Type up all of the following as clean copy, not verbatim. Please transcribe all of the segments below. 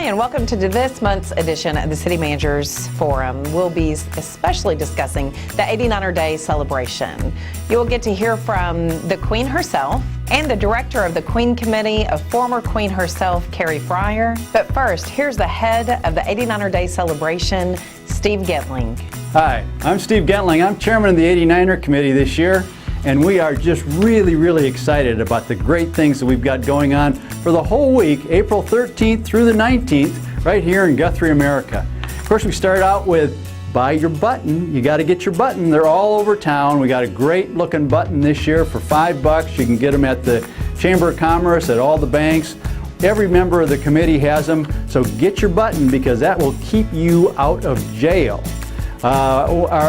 and welcome to this month's edition of the City Managers Forum. We'll be especially discussing the 89er Day celebration. You'll get to hear from the Queen herself and the director of the Queen Committee, a former Queen herself, Carrie Fryer. But first, here's the head of the 89er Day celebration, Steve Gentling. Hi, I'm Steve Gentling. I'm chairman of the 89er Committee this year, and we are just really excited about the great things that we've got going on for the whole week, April 13th through the 19th, right here in Guthrie, America. Of course, we start out with buy your button. You got to get your button. They're all over town. We got a great looking button this year for $5. You can get them at the Chamber of Commerce, at all the banks. Every member of the committee has them. So get your button because that will keep you out of jail.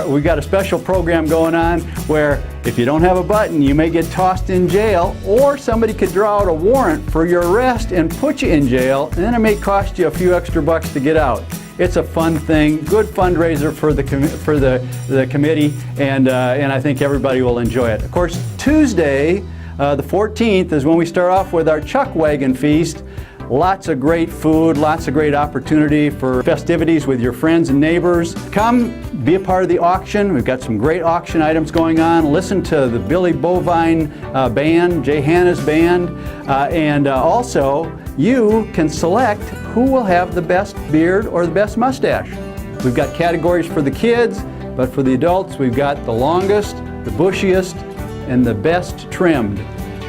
We've got a special program going on where if you don't have a button, you may get tossed in jail, or somebody could draw out a warrant for your arrest and put you in jail, and then it may cost you a few extra bucks to get out. It's a fun thing, good fundraiser for the committee, and I think everybody will enjoy it. Of course, Tuesday, the 14th, is when we start off with our Chuck Wagon Feast. Lots of great food, lots of great opportunity for festivities with your friends and neighbors. Come be a part of the auction. We've got some great auction items going on. Listen to the Billy Bovine band, Jay Hanna's band, and also you can select who will have the best beard or the best mustache. We've got categories for the kids, but for the adults we've got the longest, the bushiest, and the best trimmed.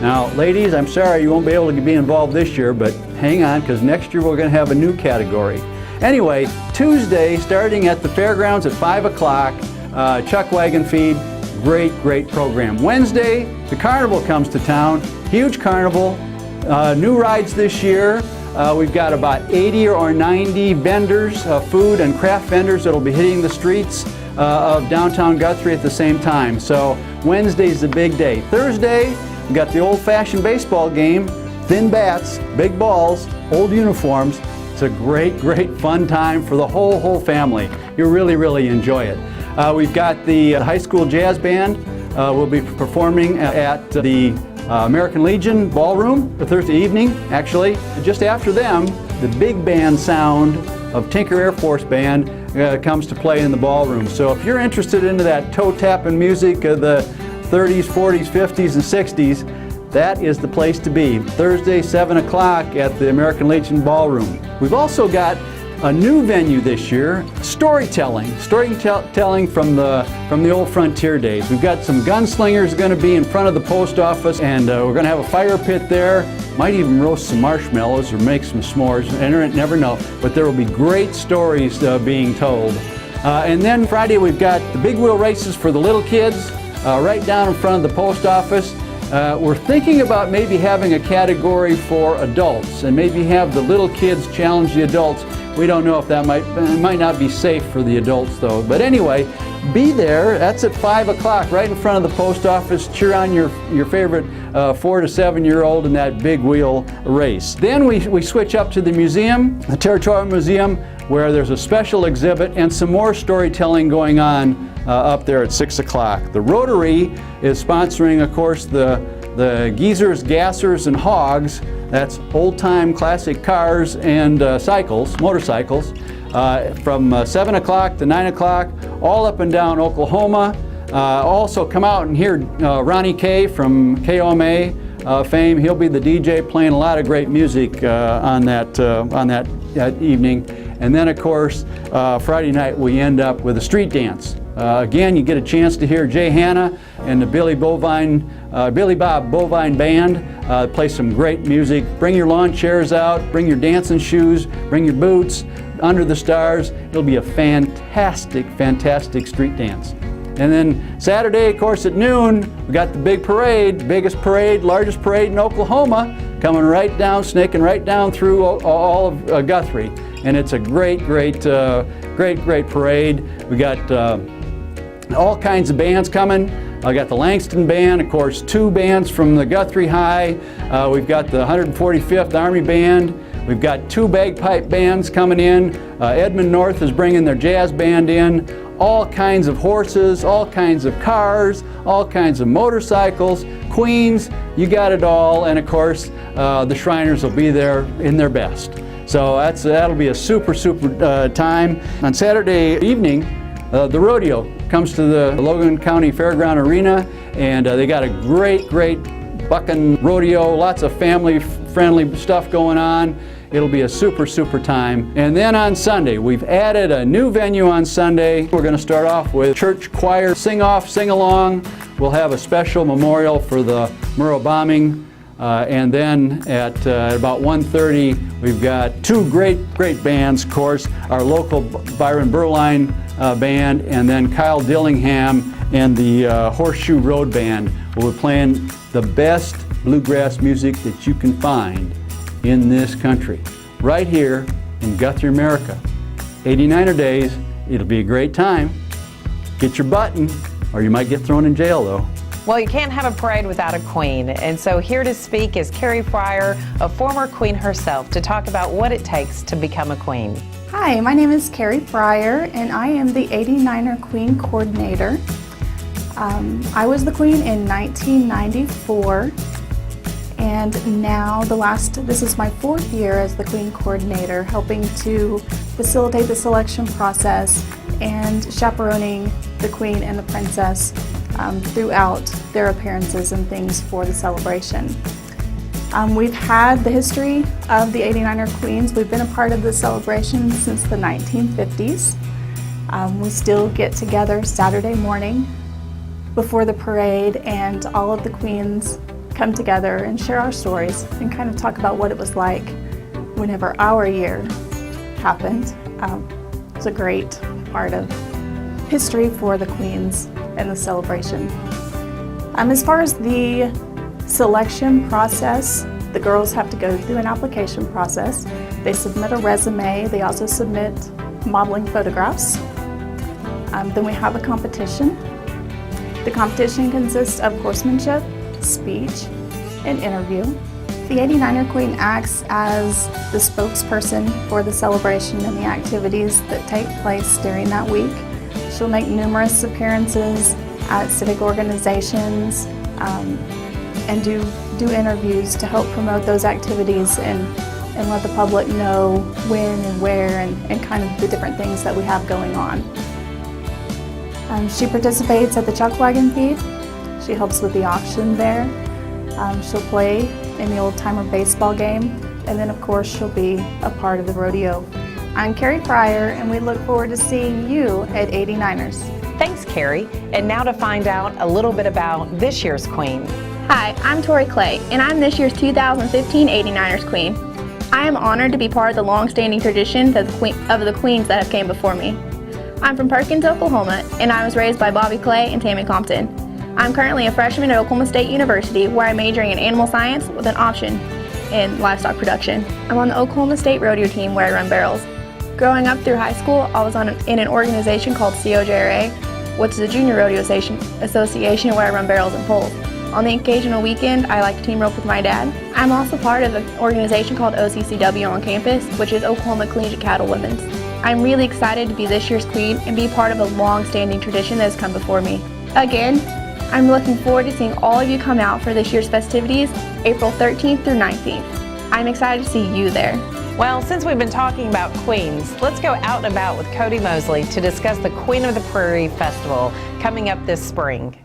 Now, ladies, I'm sorry you won't be able to be involved this year, but hang on, because next year we're going to have a new category. Anyway, Tuesday, starting at the fairgrounds at 5 o'clock, Chuck Wagon Feed, great program. Wednesday, the carnival comes to town, huge carnival, new rides this year. We've got about 80 or 90 vendors, food and craft vendors that will be hitting the streets of downtown Guthrie at the same time. So Wednesday's the big day. Thursday, we've got the old-fashioned baseball game, thin bats, big balls, old uniforms. It's a great fun time for the whole family. You'll really enjoy it. We've got the high school jazz band. Will be performing at the American Legion Ballroom Thursday evening, actually. Just after them, the big band sound of Tinker Air Force Band comes to play in the ballroom. So if you're interested into that toe-tapping music of the 30s, 40s, 50s, and 60s, that is the place to be. Thursday, 7 o'clock at the American Legion Ballroom. We've also got a new venue this year, storytelling from the old frontier days. We've got some gunslingers going to be in front of the post office, and we're going to have a fire pit there. Might even roast some marshmallows or make some s'mores, and never know. But there will be great stories being told. And then Friday we've got the big wheel races for the little kids. Right down in front of the post office. We're thinking about maybe having a category for adults and maybe have the little kids challenge the adults. We don't know if that might not be safe for the adults though. But anyway, be there. That's at 5 o'clock right in front of the post office. Cheer on your favorite 4 to 7-year-old in that big wheel race. Then we switch up to the museum, the Territorial Museum, where there's a special exhibit and some more storytelling going on up there at 6 o'clock. The Rotary is sponsoring, of course, the Geezers, Gassers, and Hogs. That's old-time classic cars and motorcycles, from 7 o'clock to 9 o'clock, all up and down Oklahoma. Also come out and hear Ronnie K from KOMA fame. He'll be the DJ playing a lot of great music on that evening. And then, of course, Friday night we end up with a street dance. Again, you get a chance to hear Jay Hanna and the Billy Bob Bovine Band play some great music. Bring your lawn chairs out, bring your dancing shoes, bring your boots, under the stars. It'll be a fantastic street dance. And then Saturday, of course, at noon, we got the big parade, biggest parade, largest parade in Oklahoma, coming right down, snaking right down through all of Guthrie. And it's a great parade. We got all kinds of bands coming. I got the Langston Band, of course, 2 bands from the Guthrie High. We've got the 145th Army Band. We've got 2 bagpipe bands coming in. Edmund North is bringing their jazz band in. All kinds of horses, all kinds of cars, all kinds of motorcycles, Queens, you got it all. And of course, the Shriners will be there in their best. So that'll be a super time. On Saturday evening, the rodeo comes to the Logan County Fairground Arena, and they got a great bucking rodeo, lots of family-friendly stuff going on. It'll be a super time. And then on Sunday, we've added a new venue on Sunday. We're going to start off with church choir sing-off, sing-along. We'll have a special memorial for the Murrah bombing. And then at about 1:30, we've got two great bands, of course, our local Byron Berline band, and then Kyle Dillingham and the Horseshoe Road Band will be playing the best bluegrass music that you can find in this country, right here in Guthrie, America. 89er Days, it'll be a great time. Get your button, or you might get thrown in jail though. Well, you can't have a parade without a queen, and so here to speak is Carrie Fryer, a former queen herself, to talk about what it takes to become a queen. Hi, my name is Carrie Fryer, and I am the 89er Queen Coordinator. I was the queen in 1994, and now this is my 4th year as the Queen Coordinator, helping to facilitate the selection process and chaperoning the Queen and the Princess throughout their appearances and things for the celebration. We've had the history of the 89er Queens. We've been a part of the celebration since the 1950s. We still get together Saturday morning before the parade, and all of the queens come together and share our stories and kind of talk about what it was like whenever our year happened. It's a great part of history for the queens and the celebration. As far as the selection process, the girls have to go through an application process. They submit a resume. They also submit modeling photographs. Then we have a competition. The competition consists of horsemanship, speech, and interview. The 89er Queen acts as the spokesperson for the celebration and the activities that take place during that week. She'll make numerous appearances at civic organizations and do interviews to help promote those activities and let the public know when and where and kind of the different things that we have going on. She participates at the Chuck Wagon Feed. She helps with the auction there. She'll play in the old-timer baseball game, and then of course she'll be a part of the rodeo. I'm Carrie Fryer, and we look forward to seeing you at 89ers. Thanks, Carrie. And now to find out a little bit about this year's queen. Hi, I'm Tori Clay, and I'm this year's 2015 89ers Queen. I am honored to be part of the long-standing tradition of the queens that have came before me. I'm from Perkins, Oklahoma, and I was raised by Bobby Clay and Tammy Compton. I'm currently a freshman at Oklahoma State University, where I'm majoring in animal science with an option in livestock production. I'm on the Oklahoma State rodeo team where I run barrels. Growing up through high school, I was in an organization called COJRA, which is a junior rodeo association where I run barrels and poles. On the occasional weekend, I like to team rope with my dad. I'm also part of an organization called OCCW on campus, which is Oklahoma Collegiate Cattle Women's. I'm really excited to be this year's queen and be part of a long-standing tradition that has come before me. Again, I'm looking forward to seeing all of you come out for this year's festivities, April 13th through 19th. I'm excited to see you there. Well, since we've been talking about queens, let's go out and about with Cody Mosley to discuss the Queen of the Prairie Festival coming up this spring.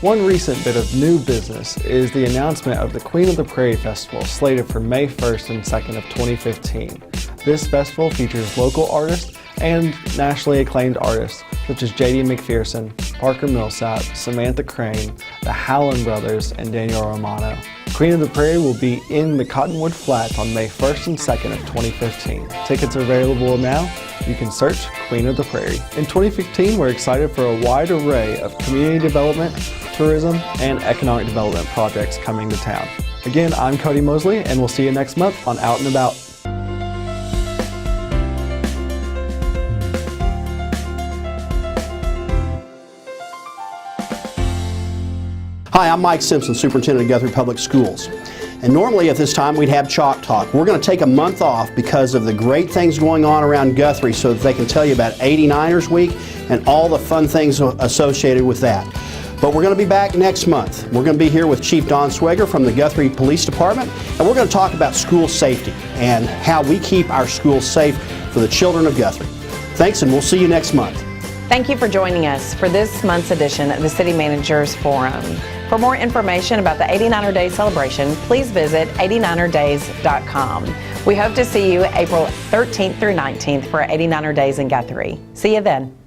One recent bit of new business is the announcement of the Queen of the Prairie Festival, slated for May 1st and 2nd of 2015. This festival features local artists and nationally acclaimed artists such as J.D. McPherson, Parker Millsap, Samantha Crane, the Howland Brothers, and Daniel Romano. Queen of the Prairie will be in the Cottonwood Flats on May 1st and 2nd of 2015. Tickets are available now. You can search Queen of the Prairie. In 2015, we're excited for a wide array of community development, tourism, and economic development projects coming to town. Again, I'm Cody Mosley, and we'll see you next month on Out and About. Hi, I'm Mike Simpson, Superintendent of Guthrie Public Schools. And normally at this time we'd have Chalk Talk. We're going to take a month off because of the great things going on around Guthrie so that they can tell you about 89ers Week and all the fun things associated with that. But we're going to be back next month. We're going to be here with Chief Don Sweger from the Guthrie Police Department, and we're going to talk about school safety and how we keep our schools safe for the children of Guthrie. Thanks, and we'll see you next month. Thank you for joining us for this month's edition of the City Managers Forum. For more information about the 89er Day celebration, please visit 89erdays.com. We hope to see you April 13th through 19th for 89er Days in Guthrie. See you then.